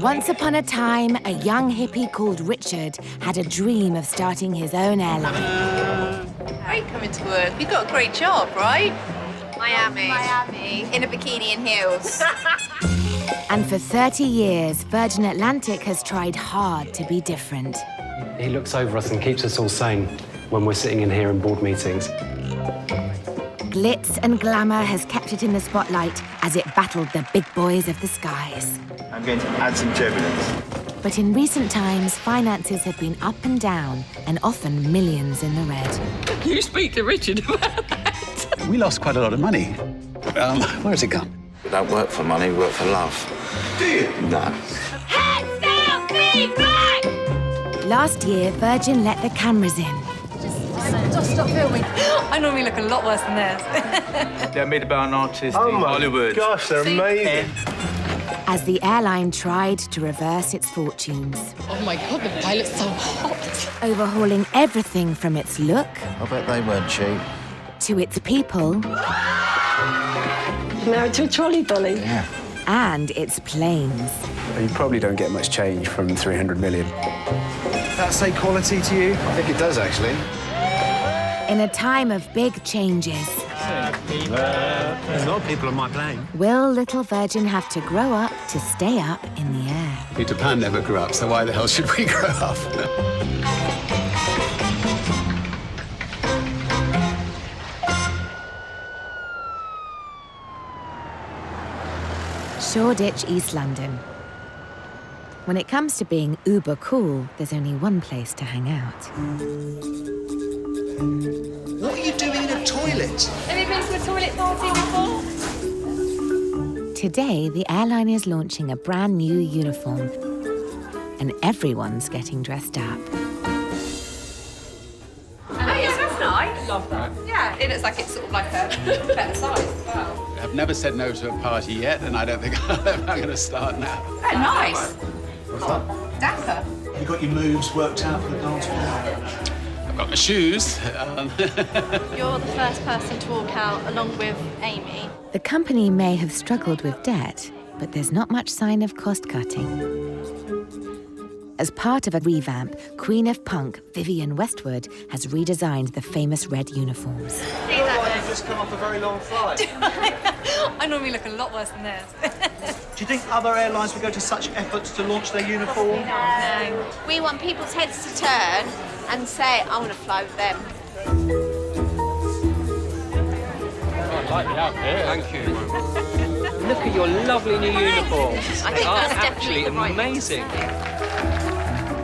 Once upon a time, a young hippie called Richard had a dream of starting his own airline. Great coming to work. You've got a great job, right? Miami. In a bikini and heels. And for 30 years, Virgin Atlantic has tried hard to be different. He looks over us and keeps us all sane when we're sitting in here in board meetings. Glitz and glamour has kept it in the spotlight as it battled the big boys of the skies. I'm going to add some turbulence. But in recent times, finances have been up and down, and often millions in the red. You speak to Richard about that. We lost quite a lot of money. Where has it gone? We don't work for money, we work for love. Do you? No. Heads down, feet back! Last year, Virgin let the cameras in. Just stop filming. I normally look a lot worse than this. They're made about an artist Oh in my Hollywood. gosh, they're amazing. As the airline tried to reverse its fortunes. Oh my God, the pilot's so hot. Overhauling everything from its look I bet they weren't cheap. to its people Married to a trolley dolly. Yeah. and its planes. You probably don't get much change from 300 million. That say quality to you? I think it does, actually. In a time of big changes, There's a lot of people on my plane. will little Virgin have to grow up to stay up in the air? Peter Pan never grew up, so why the hell should we grow up? Shoreditch, East London. When it comes to being uber cool, there's only one place to hang out. What are you doing in a toilet? Have you been to a toilet party before? Today, the airline is launching a brand new uniform, and everyone's getting dressed up. Oh, yeah, that's nice. Love that. Yeah, it looks like it's sort of like a better size as well. I've never said no to a party yet, and I don't think I'm going to start now. Oh, nice. What's that? Dapper. You got your moves worked out for the dance floor? I've got my shoes. You're the first person to walk out along with Amy. The company may have struggled with debt, but there's not much sign of cost-cutting. As part of a revamp, Queen of Punk, Vivienne Westwood, has redesigned the famous red uniforms. See that? You've just come off a very long flight. I normally look a lot worse than this. Do you think other airlines would go to such efforts to launch their uniform? No. We want people's heads to turn and say, I want to fly with them. I like the outfit. Thank you. Look at your lovely new uniforms. I think They are that's definitely actually the right amazing.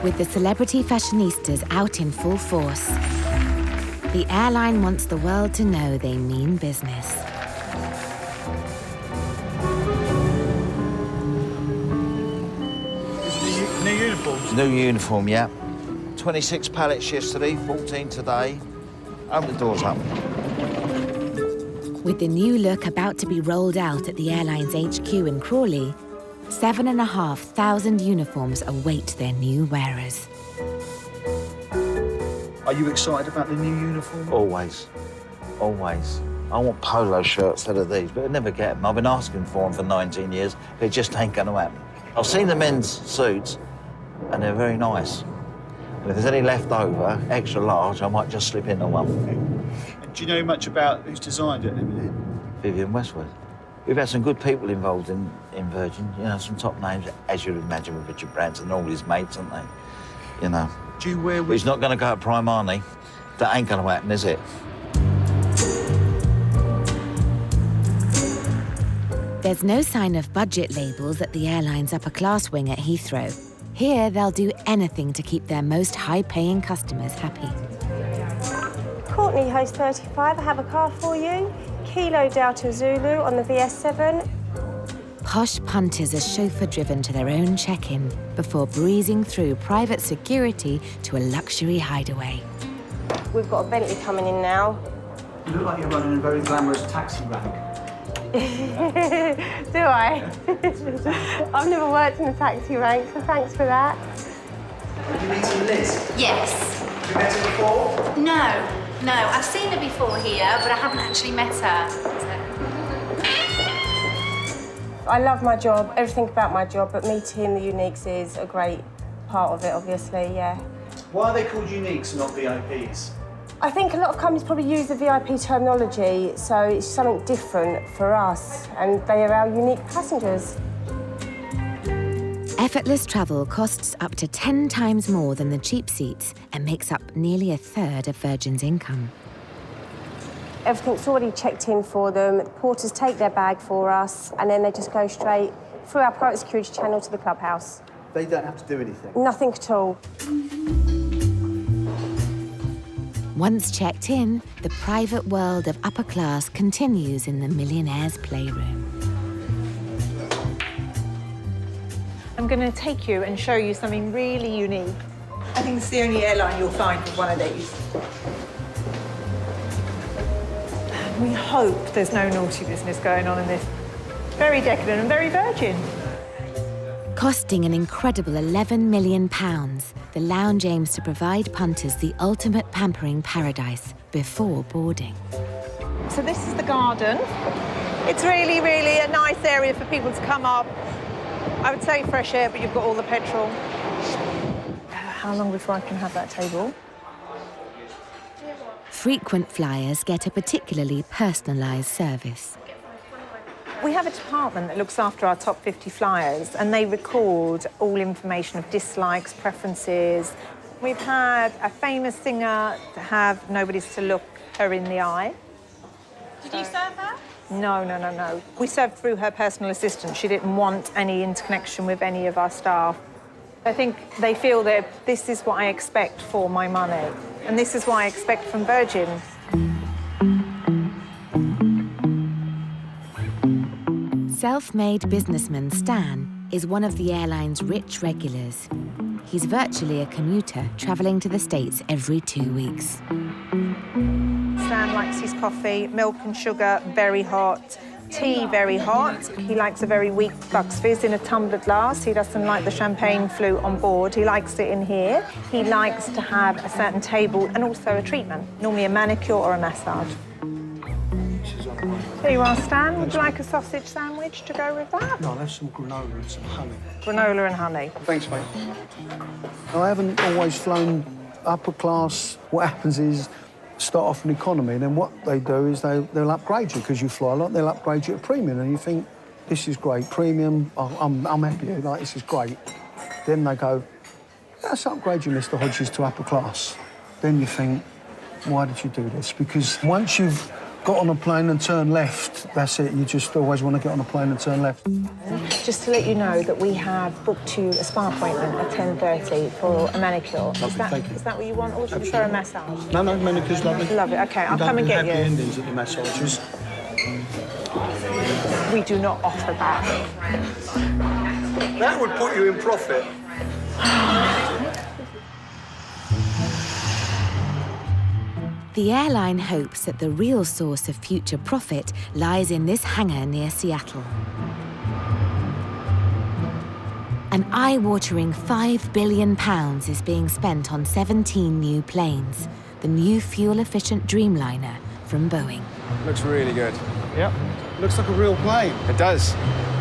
With the celebrity fashionistas out in full force, the airline wants the world to know they mean business. New uniforms. New uniform, yeah. 26 pallets yesterday, 14 today. Open the doors up. With the new look about to be rolled out at the airline's HQ in Crawley, 7,500 uniforms await their new wearers. Are you excited about the new uniform? Always. Always. I want polo shirts instead of these, but I never get them. I've been asking for them for 19 years. It just ain't going to happen. I've seen the men's suits, and they're very nice. And if there's any left over, extra large, I might just slip into one. And do you know much about who's designed it and everything? Vivienne Westwood. We've had some good people involved in Virgin, you know, some top names, as you'd imagine, with Richard Branson and all his mates, aren't they? You know. Do you wear... But he's not going to go at Prime Arnie. That ain't going to happen, is it? There's no sign of budget labels at the airline's upper-class wing at Heathrow. Here, they'll do anything to keep their most high-paying customers happy. Courtney, host 35, I have a car for you. Kilo Delta Zulu on the VS7. Posh punters are chauffeur-driven to their own check-in before breezing through private security to a luxury hideaway. We've got a Bentley coming in now. You look like you're running a very glamorous taxi rank. Do I? I've never worked in a taxi rank, so thanks for that. Have you meeting Liz? Yes. Have you met her before? No. I've seen her before here, but I haven't actually met her. I love my job, everything about my job, but meeting the uniques is a great part of it, obviously, yeah. Why are they called uniques and not VIPs? I think a lot of companies probably use the VIP terminology, so it's something different for us, and they are our unique passengers. Effortless travel costs up to 10 times more than the cheap seats and makes up nearly a third of Virgin's income. Everything's already checked in for them. The porters take their bag for us, and then they just go straight through our private security channel to the clubhouse. They don't have to do anything? Nothing at all. Once checked in, the private world of upper class continues in the millionaire's playroom. I'm going to take you and show you something really unique. I think it's the only airline you'll find with one of these. We hope there's no naughty business going on in this. Very decadent and very Virgin. Costing an incredible £11 million, the lounge aims to provide punters the ultimate pampering paradise before boarding. So this is the garden. It's really, really a nice area for people to come up. I would say fresh air, but you've got all the petrol. How long before I can have that table? Frequent flyers get a particularly personalised service. We have a department that looks after our top 50 flyers, and they record all information of dislikes, preferences. We've had a famous singer to have nobody's to look her in the eye. Did you serve her? No. We served through her personal assistant. She didn't want any interconnection with any of our staff. I think they feel that this is what I expect for my money, and this is what I expect from Virgin. Self-made businessman Stan is one of the airline's rich regulars. He's virtually a commuter, travelling to the States every 2 weeks. Stan likes his coffee, milk and sugar, very hot. Tea, very hot. He likes a very weak Bucks Fizz in a tumbler glass. He doesn't like the champagne flute on board. He likes it in here. He likes to have a certain table and also a treatment, normally a manicure or a massage. There you are, Stan. Would you like a sausage sandwich to go with that? No, I'll have some granola and some honey. Granola and honey. Thanks, mate. I haven't always flown upper class. What happens is, start off in economy, and then what they do is they'll upgrade you because you fly a lot. They'll upgrade you to premium, and you think, this is great, premium. I'm happy. Like, this is great. Then they go, let's upgrade you, Mr. Hodges, to upper class. Then you think, why did you do this? Because once you've got on a plane and turned left, that's it. You just always want to get on a plane and turn left. Just to let you know that we have booked you a spa appointment at 10:30 for a manicure. Lovely, thank you. Is that what you want, or do you prefer a massage? No, manicure's lovely. Love it. OK, I'll come and get you. Happy endings at the massages. We do not offer that. That would put you in profit. The airline hopes that the real source of future profit lies in this hangar near Seattle. An eye-watering £5 billion is being spent on 17 new planes, the new fuel-efficient Dreamliner from Boeing. Looks really good. Yep. Looks like a real plane. It does.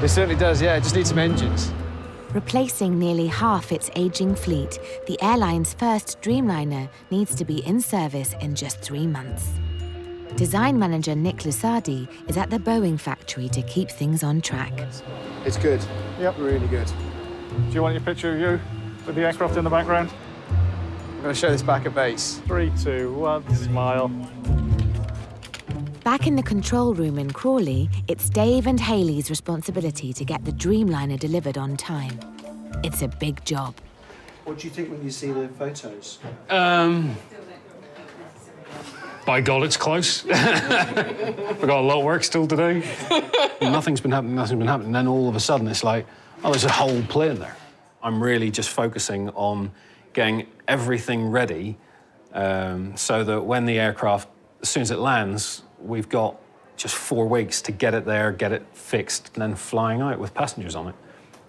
It certainly does, yeah. It just needs some engines. Replacing nearly half its ageing fleet, the airline's first Dreamliner needs to be in service in just 3 months. Design manager Nick Lusardi is at the Boeing factory to keep things on track. It's good. Yep. Really good. Do you want your picture of you with the aircraft in the background? I'm going to show this back at base. 3, 2, 1, smile. Back in the control room in Crawley, it's Dave and Hayley's responsibility to get the Dreamliner delivered on time. It's a big job. What do you think when you see the photos? By God, it's close. We've got a lot of work still to do. Nothing's been happening. And then all of a sudden, it's like, oh, there's a whole plane there. I'm really just focusing on getting everything ready so that when the aircraft, as soon as it lands, we've got just 4 weeks to get it there, get it fixed, and then flying out with passengers on it.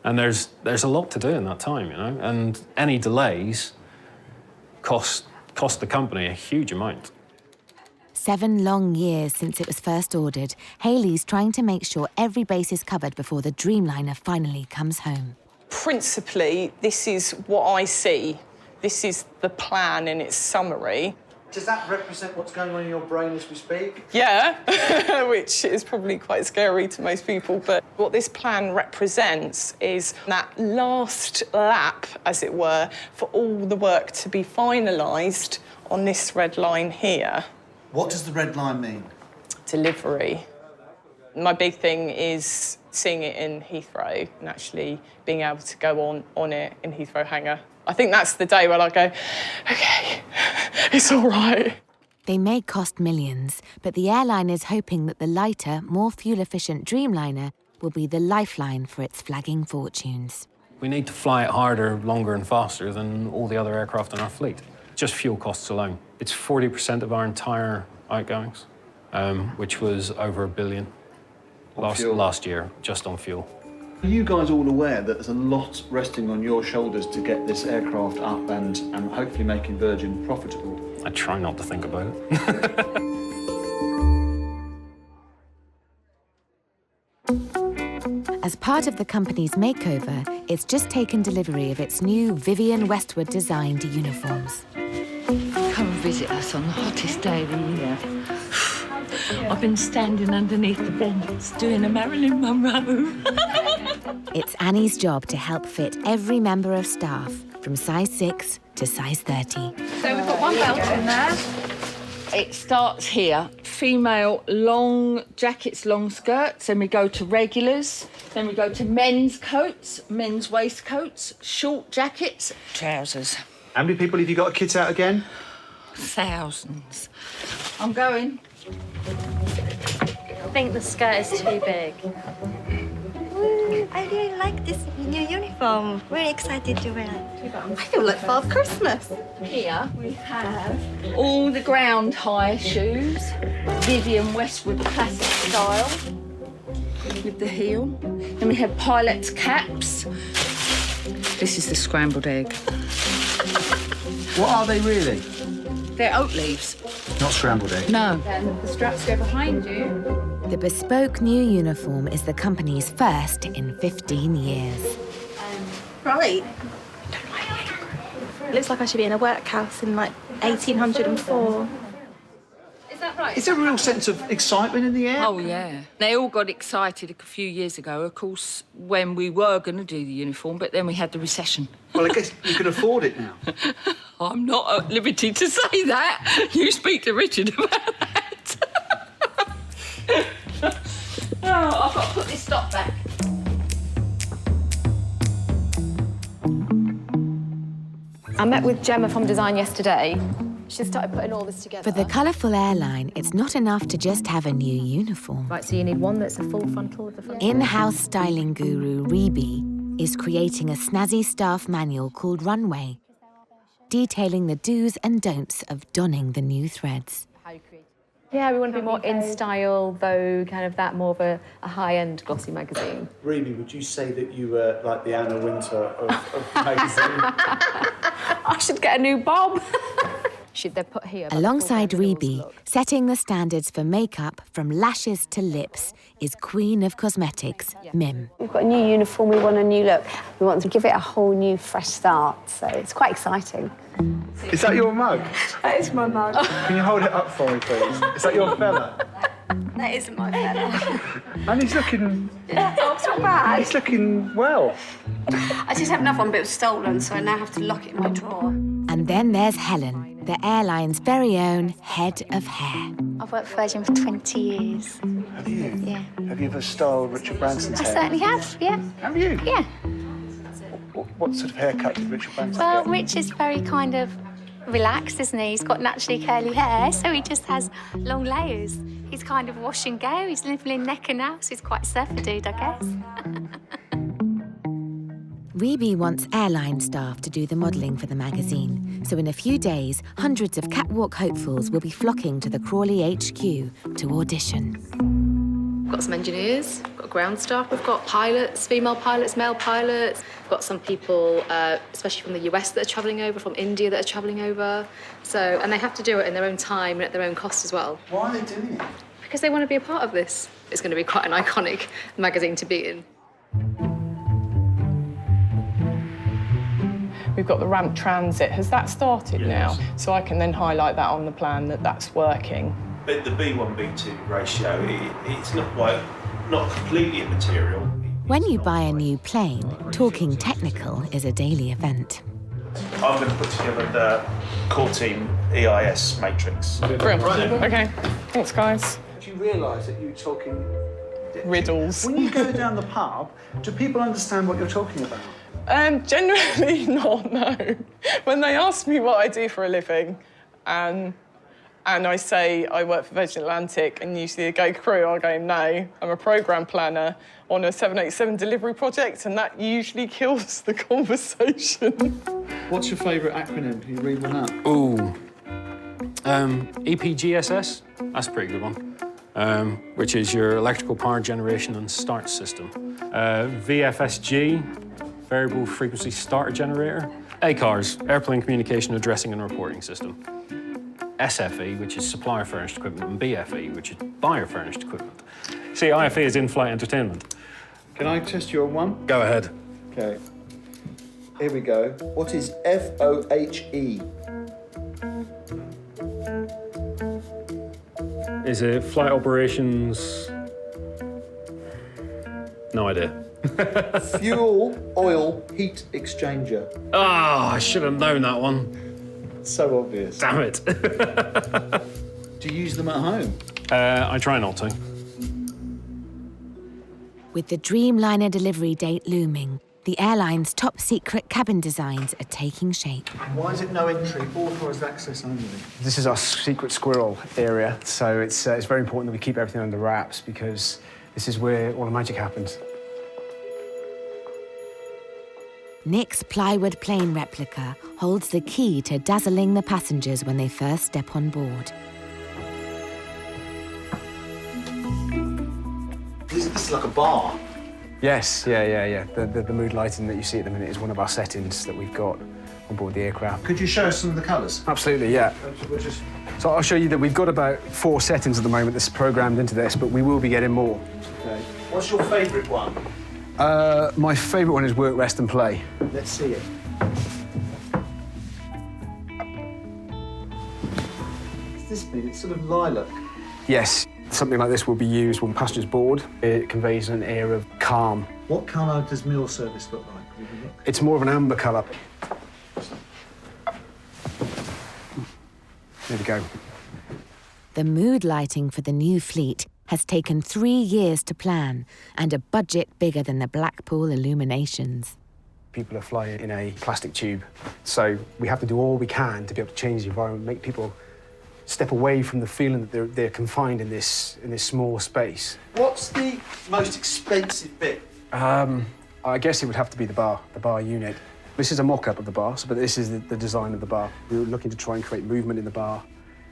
And there's a lot to do in that time, you know, and any delays cost the company a huge amount. 7 long years since it was first ordered, Hayley's trying to make sure every base is covered before the Dreamliner finally comes home. Principally, this is what I see. This is the plan in its summary. Does that represent what's going on in your brain as we speak? Yeah, which is probably quite scary to most people. But what this plan represents is that last lap, as it were, for all the work to be finalised on this red line here. What does the red line mean? Delivery. My big thing is seeing it in Heathrow and actually being able to go on it in Heathrow hangar. I think that's the day when I go, OK, it's all right. They may cost millions, but the airline is hoping that the lighter, more fuel-efficient Dreamliner will be the lifeline for its flagging fortunes. We need to fly it harder, longer and faster than all the other aircraft in our fleet. Just fuel costs alone. It's 40% of our entire outgoings, which was over $1 billion last year, just on fuel. Are you guys all aware that there's a lot resting on your shoulders to get this aircraft up and hopefully making Virgin profitable? I try not to think about it. As part of the company's makeover, it's just taken delivery of its new Vivienne Westwood-designed uniforms. Come and visit us on the hottest day of the year. I've been standing underneath the vents doing a Marilyn Monroe. It's Annie's job to help fit every member of staff, from size 6 to size 30. So we've got one belt in there. It starts here. Female long jackets, long skirts, then we go to regulars, then we go to men's coats, men's waistcoats, short jackets, trousers. How many people have you got a kit out again? Thousands. I'm going. I think the skirt is too big. I really like this new uniform. Really excited to wear it. I feel like Father Christmas. Here we have all the ground high shoes, Vivienne Westwood classic style, with the heel. Then we have pilot's caps. This is the scrambled egg. What are they really? They're oat leaves. Not scrambled egg. No. And the straps go behind you. The bespoke new uniform is the company's first in 15 years. Right. It looks like I should be in a workhouse in like 1804. Is that right? Is there a real sense of excitement in the air? Oh, yeah. They all got excited a few years ago, of course, when we were going to do the uniform, but then we had the recession. Well, I guess you can afford it now. I'm not at liberty to say that. You speak to Richard about that. Oh, I've got to put this stop back. I met with Gemma from design yesterday. She started putting all this together. For the colourful airline, it's not enough to just have a new uniform. Right, so you need one that's a full frontal with the front. In-house styling guru Rebe is creating a snazzy staff manual called Runway, detailing the do's and don'ts of donning the new threads. Yeah, we want to be more in style, Vogue, kind of that, more of a high-end glossy magazine. Rebe, would you say that you were like the Anna Wintour of the magazine? I should get a new bob. They're put here. Alongside Rebe, setting the standards for makeup from lashes to lips is Queen of Cosmetics, Mim. We've got a new uniform, we want a new look. We want to give it a whole new, fresh start, so it's quite exciting. Is that your mug? That is my mug. Can you hold it up for me, please? Is that your fella? That isn't my fella. And he's looking... Oh, it's not bad. He's looking well. I just have another one, but it was stolen, so I now have to lock it in my drawer. And then there's Helen, the airline's very own head of hair. I've worked for Virgin for 20 years. Have you? Yeah. Have you ever styled Richard Branson's I hair? certainly have, yeah. Have you? Yeah. What sort of haircut did Richard Branson Well, get? Rich is very kind of relaxed, isn't he? He's got naturally curly hair, so he just has long layers. He's kind of wash and go. He's living in neck and now, so he's quite a surfer dude, I guess. Rebe wants airline staff to do the modelling for the magazine, so in a few days, hundreds of catwalk hopefuls will be flocking to the Crawley HQ to audition. We've got some engineers, we've got ground staff. We've got pilots, female pilots, male pilots. We've got some people, especially from the US, that are travelling over, from India that are travelling over. So, and they have to do it in their own time and at their own cost as well. Why are they doing it? Because they want to be a part of this. It's going to be quite an iconic magazine to be in. We've got the ramp transit. Has that started now? So I can then highlight that on the plan that that's working. But the B1, B2 ratio, it's not completely immaterial. When you buy a new plane, talking technical is a daily event. I'm going to put together the core team EIS matrix. Brilliant. OK, thanks, guys. Do you realise that you're talking... riddles? When you go down the pub, do people understand what you're talking about? Generally not, no. When they ask me what I do for a living, and I say I work for Virgin Atlantic, and usually they go, crew, I go, no, I'm a programme planner on a 787 delivery project, and that usually kills the conversation. What's your favourite acronym? Can you read one out? Ooh. EPGSS, that's a pretty good one, which is your electrical power generation and start system. VFSG, variable frequency starter generator. ACARS, airplane communication addressing and reporting system. SFE, which is supplier furnished equipment, and BFE, which is buyer furnished equipment. See, IFE is in-flight entertainment. Can I test you on one? Go ahead. OK. Here we go. What is FOHE? Is it flight operations? No idea. Fuel oil heat exchanger. Oh, I should have known that one. So obvious. Damn it. Do you use them at home? I try not to. With the Dreamliner delivery date looming, the airline's top-secret cabin designs are taking shape. Why is it no entry, authorised access only? This is our secret squirrel area, so it's very important that we keep everything under wraps because this is where all the magic happens. Nick's plywood plane replica holds the key to dazzling the passengers when they first step on board. This is like a bar. Yes, yeah. The mood lighting that you see at the minute is one of our settings that we've got on board the aircraft. Could you show us some of the colours? Absolutely, yeah. So I'll show you that we've got about 4 settings at the moment that's programmed into this, but we will be getting more. Okay. What's your favourite one? My favourite one is work, rest and play. Let's see it. What's this mean? It's sort of lilac. Yes, something like this will be used when passengers board. It conveys an air of calm. What colour does meal service look like? It's more of an amber colour. There we go. The mood lighting for the new fleet has taken 3 years to plan and a budget bigger than the Blackpool illuminations. People are flying in a plastic tube, so we have to do all we can to be able to change the environment, make people step away from the feeling that they're confined in this small space. What's the most expensive bit? I guess it would have to be the bar unit. This is a mock-up of the bar, but this is the design of the bar. We were looking to try and create movement in the bar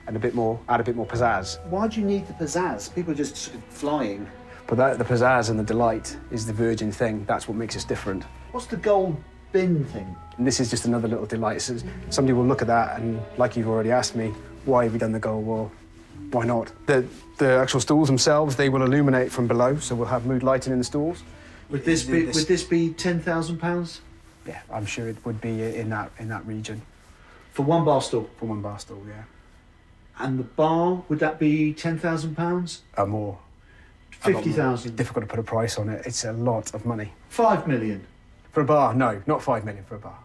and add a bit more pizzazz. Why do you need the pizzazz? People are just sort of flying. But the pizzazz and the delight is the Virgin thing. That's what makes us different. What's the gold bin thing? And this is just another little delight. So somebody will look at that and, like you've already asked me, why have we done the gold? Well, why not? The actual stools themselves, they will illuminate from below, so we'll have mood lighting in the stools. Would this be £10,000? Yeah, I'm sure it would be in that region. For one bar stool? For one bar stool, yeah. And the bar, would that be £10,000? More. 50,000? Difficult to put a price on it. It's a lot of money. 5 million? For a bar? No, not 5 million for a bar.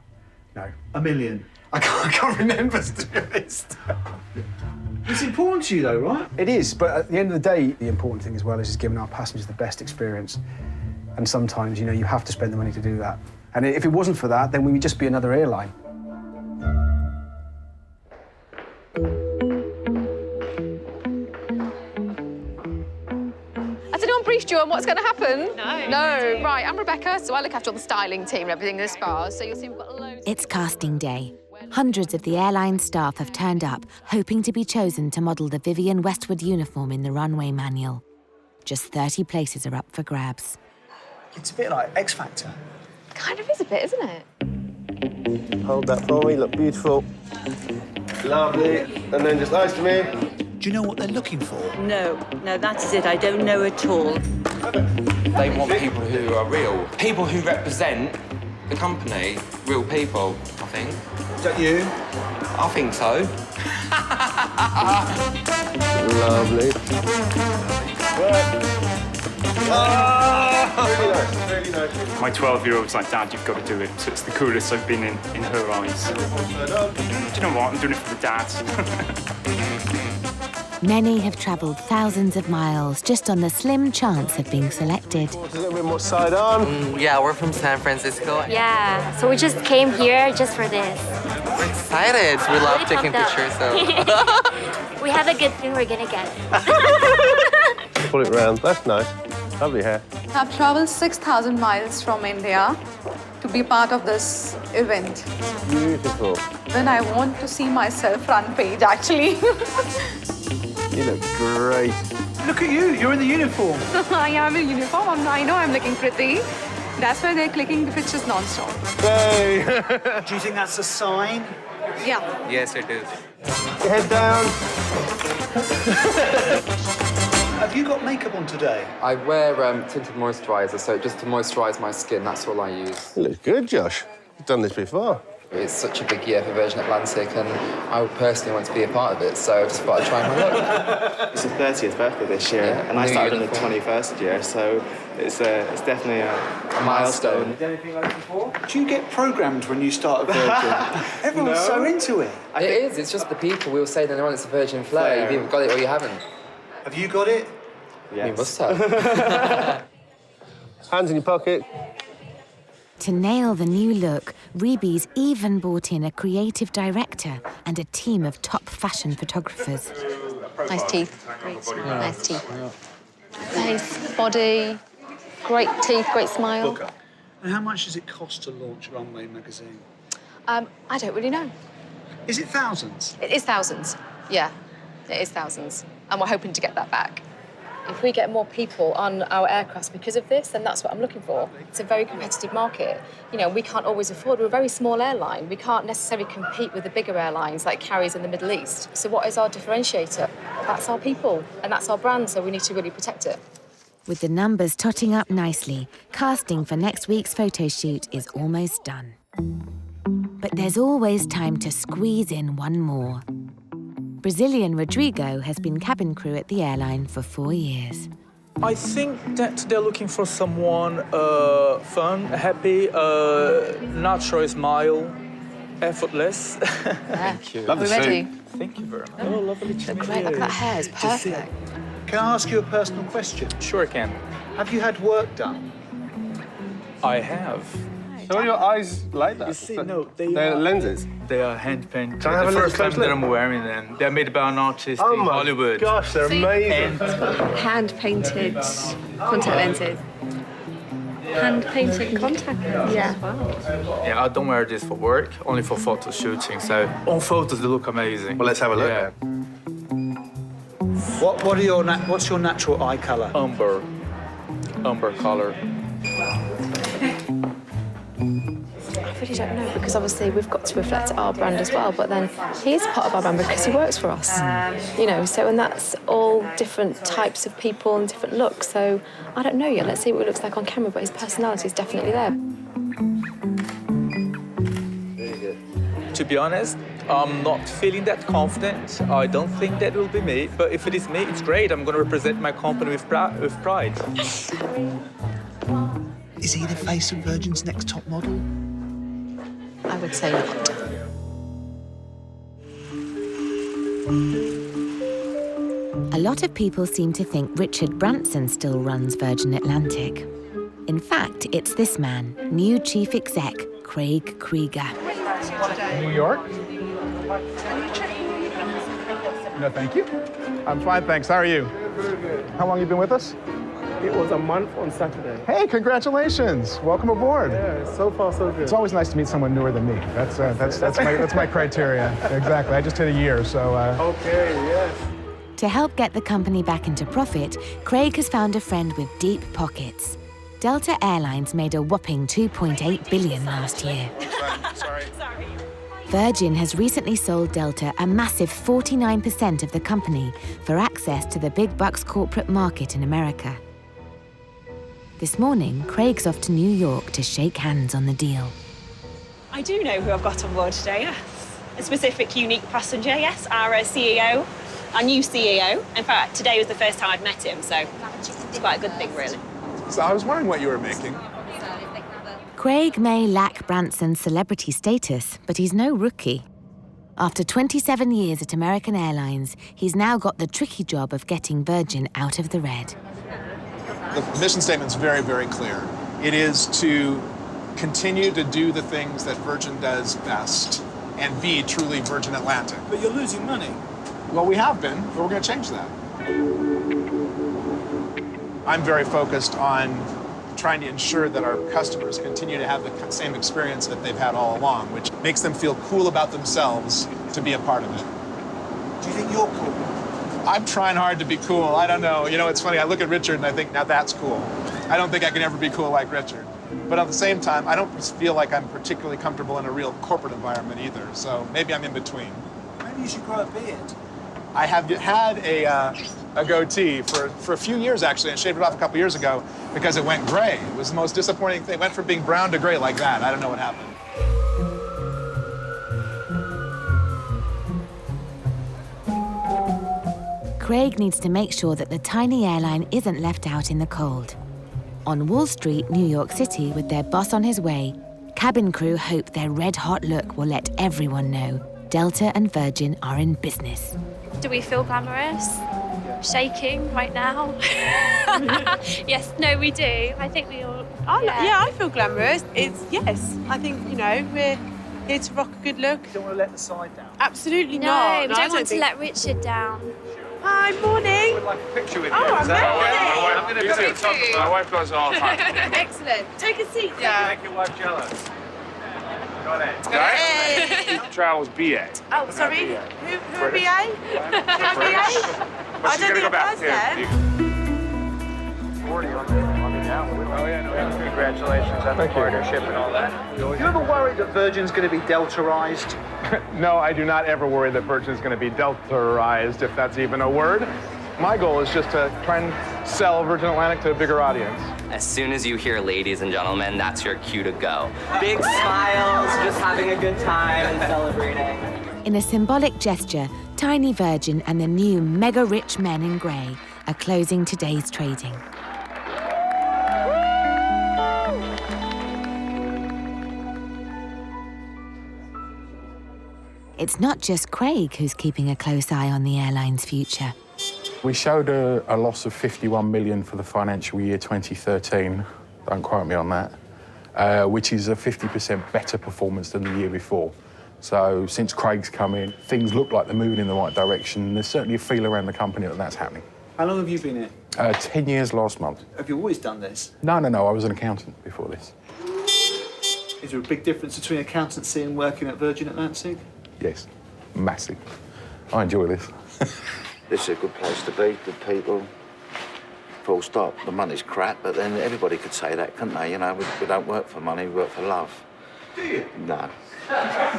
No. $1 million? I can't remember, to be honest. It's important to you, though, right? It is, but at the end of the day, the important thing as well is giving our passengers the best experience. And sometimes, you know, you have to spend the money to do that. And if it wasn't for that, then we would just be another airline. Has anyone briefed you on what's going to happen? No. Right, I'm Rebecca, so I look after all the styling team and everything in the spa, so you'll see we've got loads... It's casting day. Hundreds of the airline staff have turned up, hoping to be chosen to model the Vivienne Westwood uniform in the runway manual. Just 30 places are up for grabs. It's a bit like X Factor. Kind of is a bit, isn't it? Hold that for me, look beautiful. Lovely. And then just eyes to me. Do you know what they're looking for? No, that is it. I don't know at all. They want people who are real. People who represent the company. Real people, I think. Is that you? I think so. Lovely. Really nice. My 12-year-old's like, Dad, you've got to do it. So it's the coolest I've been in her eyes. Do you know what? I'm doing it for the dads. Many have travelled thousands of miles just on the slim chance of being selected. A little bit more side on. Yeah, we're from San Francisco. Yeah, so we just came here just for this. We're excited. We love Really taking pumped up. pictures, so. We have a good thing we're gonna get. Pull it round. That's nice. Lovely hair. I've traveled 6,000 miles from India to be part of this event. Beautiful. Then I want to see myself front page, actually. You look great. Look at you. You're in the uniform. I am in uniform. I know I'm looking pretty. That's why they're clicking the pictures non-stop. Hey. Do you think that's a sign? Yeah. Yes, it is. Head down. Have you got makeup on today? I wear tinted moisturiser, so just to moisturise my skin, that's all I use. You look good, Josh. You've done this before. It's such a big year for Virgin Atlantic, and I personally want to be a part of it, so I just thought I'd try my luck. It's his 30th birthday this year, and I started on the 21st year, so it's definitely a milestone. Did anything like before? Do you get programmed when you start at Virgin? Everyone's so into it. It is, it's just the people. We all say that they're on, it's a Virgin flare. You've either got it or you haven't. Have you got it? Yes. You must have. Hands in your pocket. To nail the new look, Reeby's even brought in a creative director and a team of top fashion photographers. Nice teeth. Nice teeth. Face, body, great teeth, great smile. And how much does it cost to launch Runway magazine? I don't really know. Is it thousands? It is thousands. Yeah, it is thousands. And we're hoping to get that back. If we get more people on our aircrafts because of this, then that's what I'm looking for. It's a very competitive market. You know, we can't always afford, we're a very small airline. We can't necessarily compete with the bigger airlines like carriers in the Middle East. So what is our differentiator? That's our people, and that's our brand, so we need to really protect it. With the numbers totting up nicely, casting for next week's photo shoot is almost done. But there's always time to squeeze in one more. Brazilian Rodrigo has been cabin crew at the airline for 4 years. I think that they're looking for someone fun, happy, natural smile, effortless. Thank you. Love the suit. Thank you very much. Oh, lovely to meet Great, look at that hair, it's perfect. Can I ask you a personal question? Sure can. Have you had work done? I have. So are your eyes like that? You see, no, they're lenses. They are hand painted. Can I have the a look first time closely? that I'm wearing them. They're made by an artist Oh in my Hollywood. gosh, they're amazing. Hand-painted contact lenses. Hand-painted contact lenses? Yeah. Yeah, I don't wear this for work, only for photo shooting. So on photos they look amazing. Well, let's have a look then. What's your natural eye colour? Umber color. I really don't know, because obviously we've got to reflect our brand as well, but then he is part of our brand because he works for us. You know, so, and that's all different types of people and different looks, so I don't know yet. Let's see what it looks like on camera, but his personality is definitely there. To be honest, I'm not feeling that confident. I don't think that will be me, but if it is me, it's great. I'm going to represent my company with pride. Is he the face of Virgin's next top model? I would say not. A lot of people seem to think Richard Branson still runs Virgin Atlantic. In fact, it's this man, new chief exec, Craig Krieger. New York? No, thank you. I'm fine, thanks. How are you? How long have you been with us? It was a month on Saturday. Hey, congratulations! Welcome aboard. Yeah, so far so good. It's always nice to meet someone newer than me. That's my criteria. Exactly. I just hit a year, so. Okay, yes. To help get the company back into profit, Craig has found a friend with deep pockets. Delta Airlines made a whopping $2.8 billion last year. Sorry. Virgin has recently sold Delta a massive 49% of the company for access to the big bucks corporate market in America. This morning, Craig's off to New York to shake hands on the deal. I do know who I've got on board today, yes. A specific, unique passenger, yes, our CEO, our new CEO. In fact, today was the first time I'd met him, so it's quite a good thing, really. So I was wondering what you were making. Craig may lack Branson's celebrity status, but he's no rookie. After 27 years at American Airlines, he's now got the tricky job of getting Virgin out of the red. The mission statement's very, very clear. It is to continue to do the things that Virgin does best and be truly Virgin Atlantic. But you're losing money. Well, we have been, but we're going to change that. I'm very focused on trying to ensure that our customers continue to have the same experience that they've had all along, which makes them feel cool about themselves to be a part of it. Do you think you're cool? I'm trying hard to be cool. I don't know. You know, it's funny. I look at Richard and I think, now that's cool. I don't think I can ever be cool like Richard. But at the same time, I don't feel like I'm particularly comfortable in a real corporate environment either. So maybe I'm in between. Maybe you should grow a beard. I have had a goatee for a few years, actually. I shaved it off a couple years ago because it went gray. It was the most disappointing thing. It went from being brown to gray like that. I don't know what happened. Craig needs to make sure that the tiny airline isn't left out in the cold. On Wall Street, New York City, with their boss on his way, cabin crew hope their red-hot look will let everyone know Delta and Virgin are in business. Do we feel glamorous? Shaking right now? Yes, no, we do. I think we all... Yeah, I feel glamorous. Yes. I think, we're here to rock a good look. You don't want to let the side down? Absolutely No, not. we don't want to let Richard down. Hi, morning. I'd like a picture with you. Oh, amazing. I'm going to My wife goes all the time. Excellent. Take a seat, Make your wife jealous. Got it. Hey. Travels BA. Oh, sorry. Who BA? I don't think it was there. Oh, yeah, no, congratulations on the partnership and all that. Do you ever worry that Virgin's going to be Deltarized? No, I do not ever worry that Virgin's going to be Deltarized, if that's even a word. My goal is just to try and sell Virgin Atlantic to a bigger audience. As soon as you hear ladies and gentlemen, that's your cue to go. Big smiles, just having a good time and celebrating. In a symbolic gesture, Tiny Virgin and the new mega-rich men in grey are closing today's trading. It's not just Craig who's keeping a close eye on the airline's future. We showed a loss of 51 million for the financial year 2013. Don't quote me on that. Which is a 50% better performance than the year before. So since Craig's come in, things look like they're moving in the right direction. There's certainly a feel around the company that that's happening. How long have you been here? 10 years last month. Have you always done this? No, I was an accountant before this. Is there a big difference between accountancy and working at Virgin Atlantic? Yes, massive. I enjoy this. This is a good place to be, good people. Full stop. The money's crap, but then everybody could say that, couldn't they? We don't work for money, we work for love. Do you? No. Are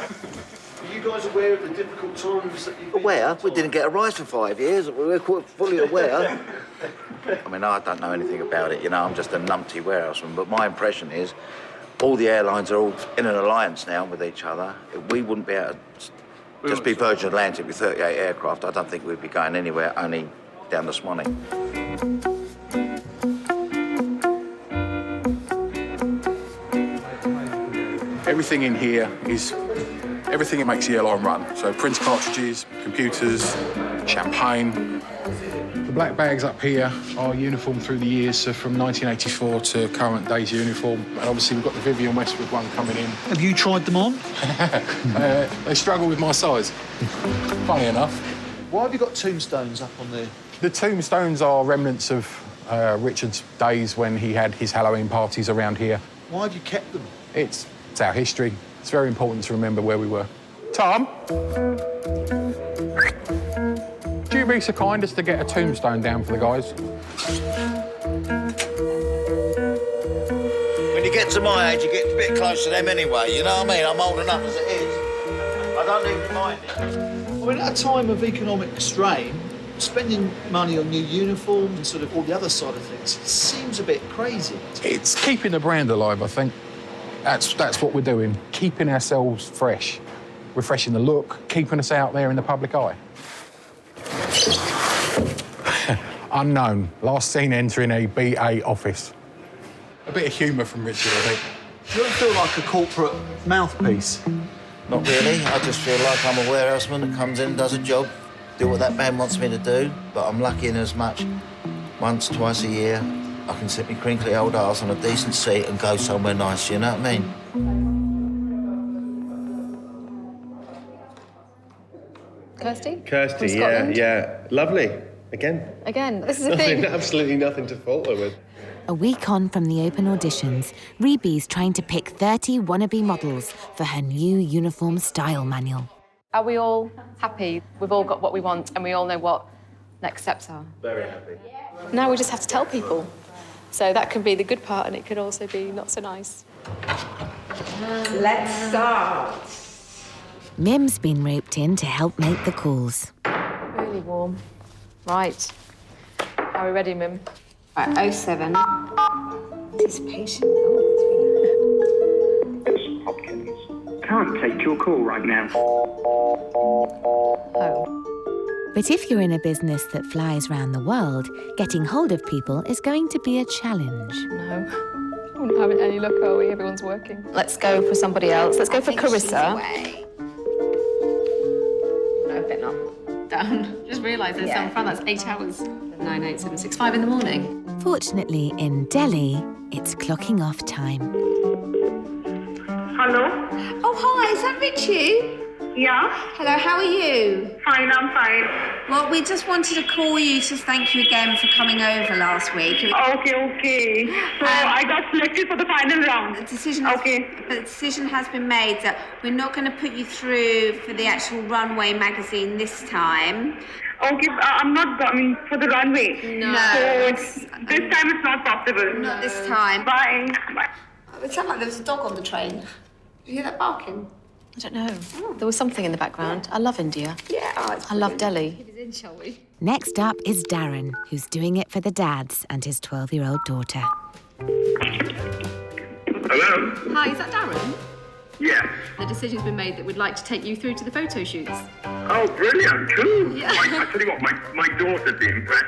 you guys aware of the difficult times that you've been Aware? We didn't get a rise for 5 years. We're quite fully aware. I mean, I don't know anything about it, I'm just a numpty warehouseman, but my impression is all the airlines are all in an alliance now with each other. We wouldn't be able to just be Virgin Atlantic with 38 aircraft. I don't think we'd be going anywhere, only down to Swanee. Everything in here is everything that makes the airline run. So prints cartridges, computers, champagne. The black bags up here are uniform through the years, so from 1984 to current day's uniform. And obviously we've got the Vivienne Westwood one coming in. Have you tried them on? They struggle with my size, funny enough. Why have you got tombstones up on there? The tombstones are remnants of Richard's days when he had his Halloween parties around here. Why have you kept them? It's our history. It's very important to remember where we were. Tom? Do you you be so kind as to get a tombstone down for the guys? When you get to my age, you get a bit close to them anyway, you know what I mean? I'm old enough as it is. I don't even mind it. I mean, at a time of economic strain, spending money on new uniforms and sort of all the other side of things seems a bit crazy. It's keeping the brand alive, I think. That's what we're doing, keeping ourselves fresh, refreshing the look, keeping us out there in the public eye. Unknown, last seen entering a BA office. A bit of humour from Richard, I think. Do you ever feel like a corporate mouthpiece? Not really. I just feel like I'm a warehouseman that comes in and does a job, do what that man wants me to do, but I'm lucky in as much once, twice a year, I can sit my crinkly old arse on a decent seat and go somewhere nice, you know what I mean? Kirsty? Kirsty, From yeah, Scotland? yeah. Lovely. Again. Again, this is a thing. Absolutely nothing to falter with. A week on from the open auditions, Rebe's trying to pick 30 wannabe models for her new uniform style manual. Are we all happy? We've all got what we want and we all know what next steps are. Very happy. Now we just have to tell people. So that can be the good part and it could also be not so nice. Let's start. Mim's been roped in to help make the calls. Really warm. Right. Are we ready, Mim? Right, 07. Anticipation. Hopkins. Can't take your call right now. Oh. But if you're in a business that flies round the world, getting hold of people is going to be a challenge. No. We're not having any luck, are we? Everyone's working. Let's go for somebody else. Let's go for Carissa. No, a bit not down. Just realised there's some fun. That's 8 hours. 98765 in the morning. Fortunately, in Delhi, it's clocking off time. Hello? Oh, hi, is that Richie? Yeah? Hello, how are you? Fine, I'm fine. Well, we just wanted to call you to thank you again for coming over last week. Okay. So I got selected for the final round. The decision has been made that we're not going to put you through for the actual Runway magazine this time. Okay, I'm not going for the runway. No. So this time it's not possible. Not this time. Bye. It sounded like there was a dog on the train. Did you hear that barking? I don't know. There was something in the background. I love India. Yeah, I love Delhi. Get it in, shall we? Next up is Darren, who's doing it for the dads and his 12-year-old daughter. Hello? Hi, is that Darren? Yes. The decision's been made that we'd like to take you through to the photo shoots. Oh, brilliant. Cool. Yeah. I tell you what, my daughter'd be impressed.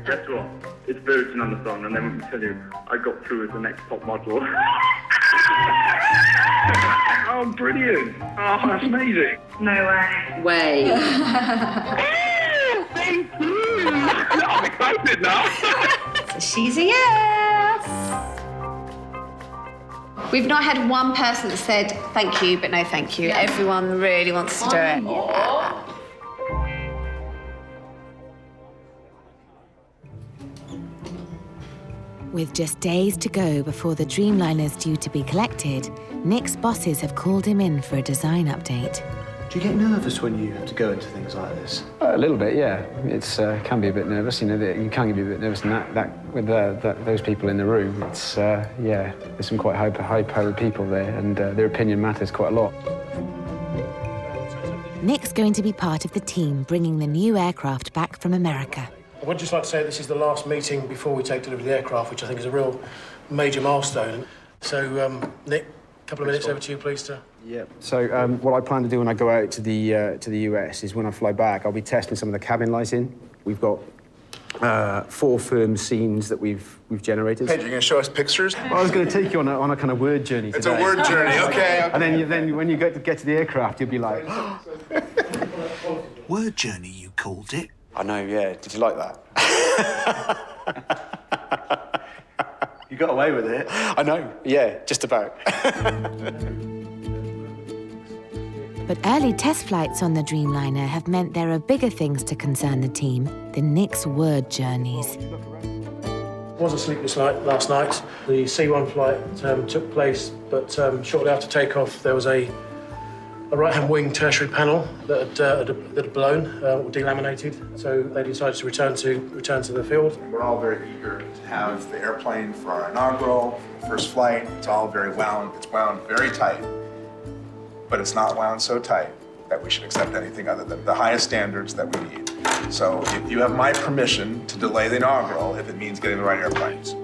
Guess what? It's Virgin on the song, and then let me tell you, I got through as the next top model. Oh, brilliant. Oh, that's amazing. No way. Thank you. I'm excited now. So she's a yes. We've not had one person that said thank you, but no thank you. Yeah. Everyone really wants to do it. Yeah. With just days to go before the Dreamliner's due to be collected, Nick's bosses have called him in for a design update. Do you get nervous when you have to go into things like this? A little bit, yeah. It's can be a bit nervous. You know, you can be a bit nervous, and that with those people in the room, it's yeah. There's some quite high-powered people there, and their opinion matters quite a lot. Nick's going to be part of the team bringing the new aircraft back from America. I would just like to say this is the last meeting before we take delivery of the aircraft, which I think is a real major milestone. So, Nick, a couple of minutes over to you, please, sir. Yeah. So what I plan to do when I go out to the US is when I fly back, I'll be testing some of the cabin lighting. We've got 4 firm scenes that we've generated. Hey, you're going to show us pictures? Well, I was going to take you on a kind of word journey today. It's a word journey, okay. And then when you get to the aircraft, you'll be like... Word journey, you called it? I know, yeah. Did you like that? You got away with it. I know, yeah, just about. But early test flights on the Dreamliner have meant there are bigger things to concern the team than Nick's word journeys. It was a sleepless night last night. The C1 flight took place, but shortly after takeoff, there was a a right-hand wing tertiary panel that had blown or delaminated, so they decided to return to the field. We're all very eager to have the airplane for our inaugural first flight. It's all very wound. It's wound very tight, but it's not wound so tight that we should accept anything other than the highest standards that we need. So you have my permission to delay the inaugural if it means getting the right airplanes.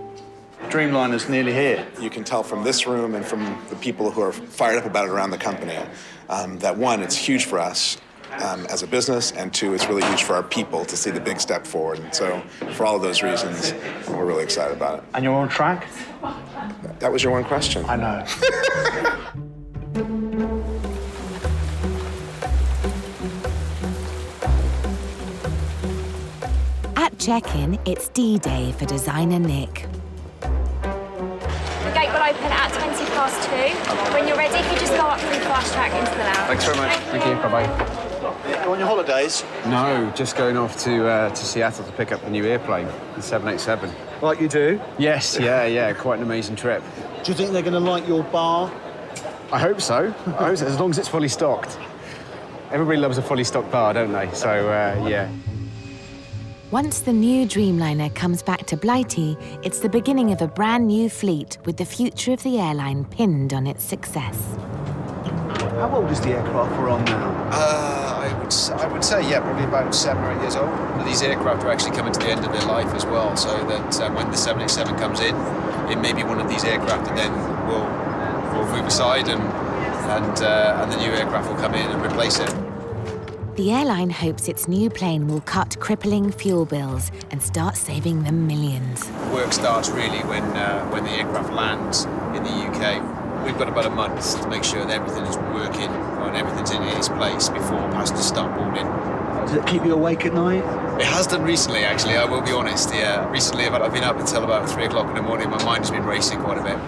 Dreamliner's nearly here. You can tell from this room and from the people who are fired up about it around the company that one, it's huge for us as a business, and two, it's really huge for our people to see the big step forward. And so for all of those reasons, we're really excited about it. And you're on track? That was your one question. I know. At check-in, it's D-Day for designer Nick. The gate will open at 2:20. When you're ready, if you just go up through flash track into the lounge. Thanks very much. Thank you. Bye-bye. You on your holidays? No, just going off to Seattle to pick up the new airplane, the 787. Like you do? Yes, yeah, quite an amazing trip. Do you think they're going to like your bar? I hope so. As long as it's fully stocked. Everybody loves a fully stocked bar, don't they? So, yeah. Once the new Dreamliner comes back to Blighty, it's the beginning of a brand new fleet with the future of the airline pinned on its success. How old is the aircraft we're on now? I would say, yeah, probably about 7 or 8 years old. These aircraft are actually coming to the end of their life as well, so that when the 787 comes in, it may be one of these aircraft, and then we'll move aside, and the new aircraft will come in and replace it. The airline hopes its new plane will cut crippling fuel bills and start saving them millions. Work starts really when the aircraft lands in the UK. We've got about a month to make sure that everything is working and everything's in its place before passengers start boarding. Does it keep you awake at night? It has done recently, actually, I will be honest. Yeah, recently I've been up until about 3 o'clock in the morning. My mind has been racing quite a bit.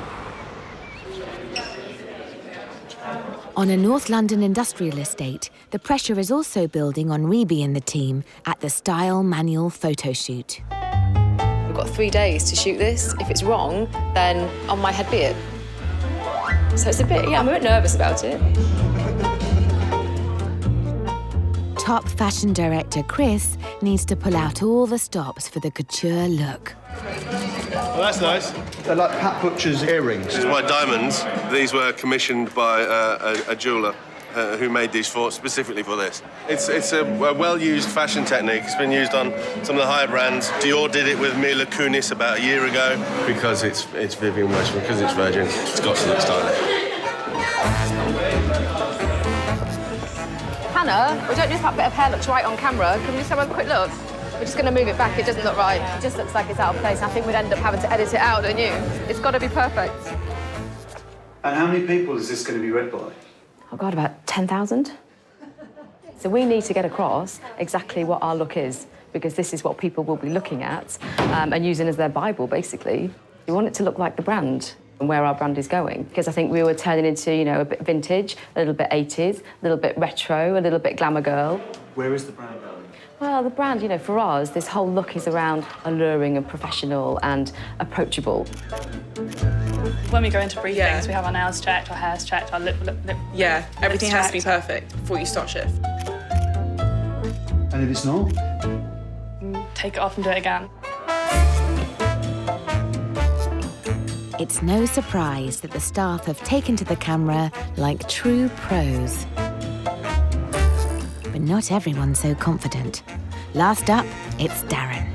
On a North London industrial estate, the pressure is also building on Reby and the team at the Style Manual photoshoot. We've got 3 days to shoot this. If it's wrong, then on my head be it. So it's I'm a bit nervous about it. Top fashion director Chris needs to pull out all the stops for the couture look. Well, that's nice. They're like Pat Butcher's earrings. This is my diamonds. These were commissioned by a jeweller who made these specifically for this. It's a well-used fashion technique. It's been used on some of the higher brands. Dior did it with Mila Kunis about a year ago. Because it's Vivienne Westwood, because it's Virgin, it's got to look stylish. Hannah, we don't know if that bit of hair looks right on camera. Can we just have a quick look? We're just going to move it back. It doesn't look right. It just looks like it's out of place. I think we'd end up having to edit it out, don't you? It's got to be perfect. And how many people is this going to be read by? Oh, God, about 10,000. So we need to get across exactly what our look is, because this is what people will be looking at and using as their Bible, basically. We want it to look like the brand and where our brand is going, because I think we were turning into, a bit vintage, a little bit 80s, a little bit retro, a little bit glamour girl. Where is the brand going? Well, the brand, for us, this whole look is around alluring and professional and approachable. When we go into briefings, we have our nails checked, our hair's checked, our lip. Yeah, everything has to be perfect before you start shift. And if it's not? Take it off and do it again. It's no surprise that the staff have taken to the camera like true pros. But not everyone's so confident. Last up, it's Darren.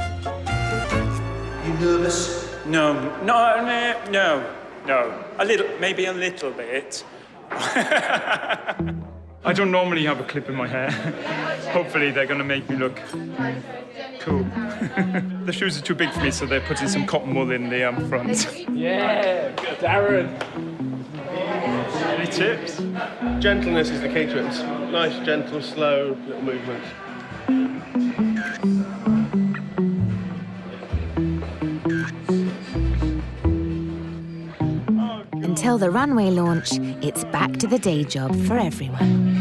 You nervous? No. Maybe a little bit. I don't normally have a clip in my hair. Hopefully they're going to make me look cool. The shoes are too big for me, so they're putting some cotton wool in the front. Yeah, Darren. Any tips? Gentleness is the key to it. It's nice, gentle, slow little movements. Until the runway launch, it's back to the day job for everyone.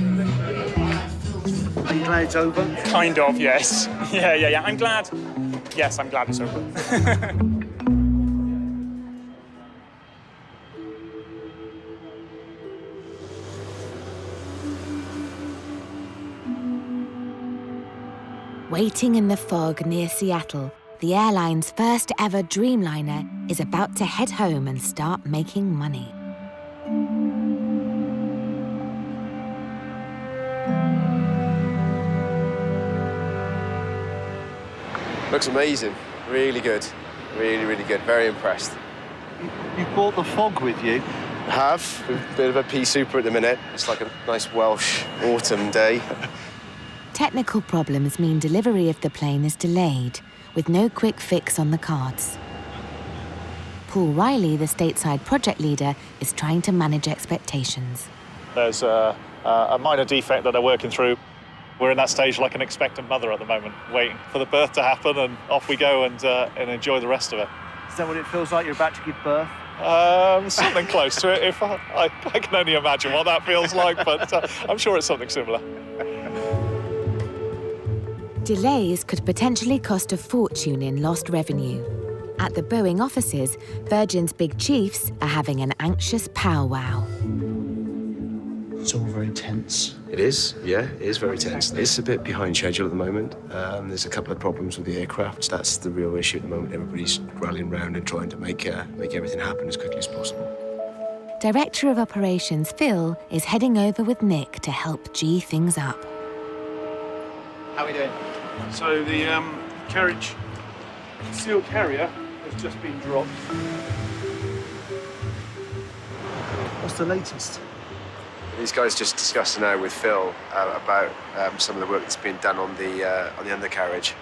Are you glad it's over? Kind of, yes. Yeah. I'm glad. Yes, I'm glad it's over. Waiting in the fog near Seattle, the airline's first ever Dreamliner is about to head home and start making money. Looks amazing. Really good. Really, really good. Very impressed. You brought the fog with you? I have. A bit of a pea super at the minute. It's like a nice Welsh autumn day. Technical problems mean delivery of the plane is delayed, with no quick fix on the cards. Paul Riley, the stateside project leader, is trying to manage expectations. There's a minor defect that they're working through. We're in that stage like an expectant mother at the moment, waiting for the birth to happen, and off we go and enjoy the rest of it. Is that what it feels like? You're about to give birth? Something close to it. If I can only imagine what that feels like, but I'm sure it's something similar. Delays could potentially cost a fortune in lost revenue. At the Boeing offices, Virgin's big chiefs are having an anxious powwow. It's all very tense. It is, yeah, it is very tense. It's a bit behind schedule at the moment. There's a couple of problems with the aircraft. That's the real issue at the moment. Everybody's rallying around and trying to make everything happen as quickly as possible. Director of Operations Phil is heading over with Nick to help G things up. How are we doing? So the carriage concealed carrier has just been dropped. What's the latest? These guys just discussing now with Phil about some of the work that's been done on the undercarriage.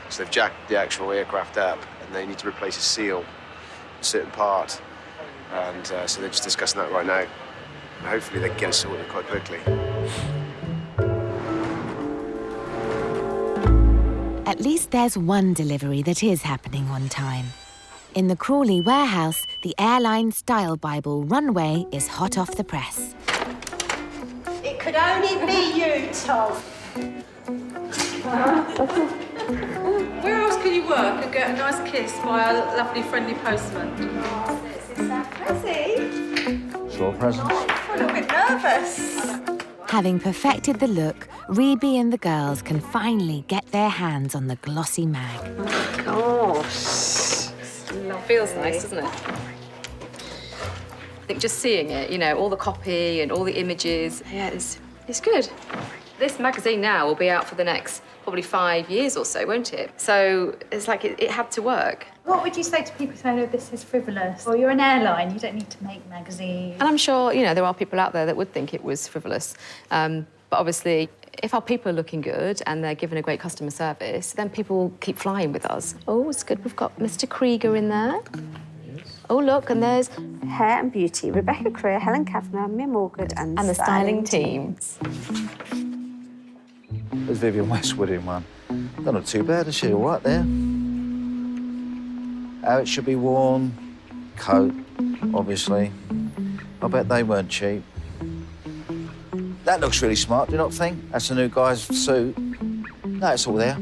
So they've jacked the actual aircraft up, and they need to replace a seal, a certain part, and so they're just discussing that right now. And hopefully they can get it sorted quite quickly. At least there's one delivery that is happening on time. In the Crawley warehouse, the airline style Bible Runway is hot off the press. It could only be you, Tom. Where else can you work and get a nice kiss by a lovely, friendly postman? Is this our Prezi? Sure, present. I'm a little bit nervous. Having perfected the look, Rebe and the girls can finally get their hands on the glossy mag. Oh, gosh. It feels nice, doesn't it? I think just seeing it, you know, all the copy and all the images, yeah, it's good. This magazine now will be out for the next probably 5 years or so, won't it? So it's like it had to work. What would you say to people saying, oh, this is frivolous? Well, you're an airline, you don't need to make magazines. And I'm sure, you know, there are people out there that would think it was frivolous. But obviously, if our people are looking good and they're given a great customer service, then people keep flying with us. Oh, it's good. We've got Mr. Krieger in there. Oh, look, and there's Hair and Beauty, Rebecca Creer, Helen Kavanagh, Mim Morgood, and the styling team. There's Vivienne Westwood in one. They're not too bad, is she? All right there. How it should be worn. Coat, obviously. I bet they weren't cheap. That looks really smart, do you not think? That's the new guy's suit. No, it's all there.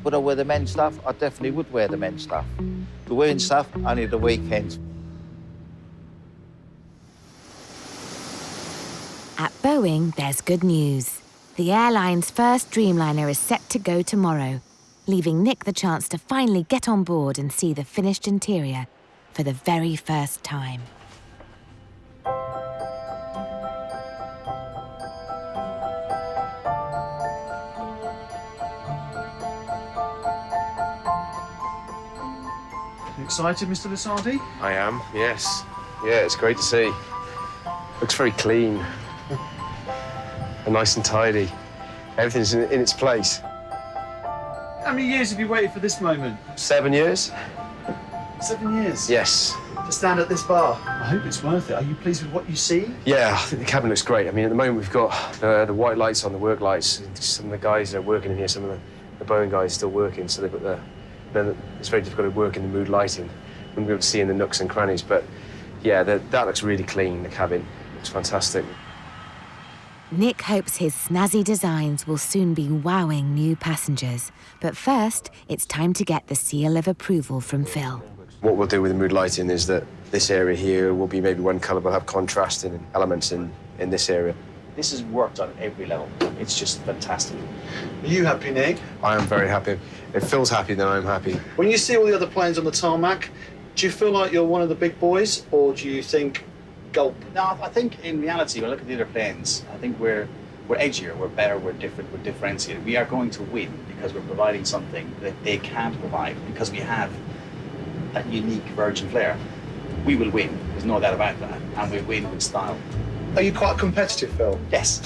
Would I wear the men's stuff? I definitely would wear the men's stuff. The wearing stuff, only the weekends. At Boeing, there's good news. The airline's first Dreamliner is set to go tomorrow, leaving Nick the chance to finally get on board and see the finished interior for the very first time. Excited, Mr. Lasardi? I am, yes. Yeah, it's great to see. Looks very clean. And nice and tidy. Everything's in its place. How many years have you waited for this moment? 7 years. 7 years? Yes. To stand at this bar? I hope it's worth it. Are you pleased with what you see? Yeah, I think the cabin looks great. I mean, at the moment, we've got the white lights on, the work lights. Some of the guys that are working in here, some of the Boeing guys are still working, so they've got then it's very difficult to work in the mood lighting. Wouldn't be able to see in the nooks and crannies, but yeah, that looks really clean, the cabin. Looks fantastic. Nick hopes his snazzy designs will soon be wowing new passengers. But first, it's time to get the seal of approval from Phil. What we'll do with the mood lighting is that this area here will be maybe one colour, but have contrasting elements in this area. This has worked on every level. It's just fantastic. Are you happy, Nick? I am very happy. If Phil's happy, then I'm happy. When you see all the other planes on the tarmac, do you feel like you're one of the big boys, or do you think, gulp? No, I think in reality, when I look at the other planes, I think we're edgier, we're better, we're different, we're differentiated. We are going to win because we're providing something that they can't provide, because we have that unique Virgin flair. We will win, there's no doubt about that, and we win with style. Are you quite competitive, Phil? Yes.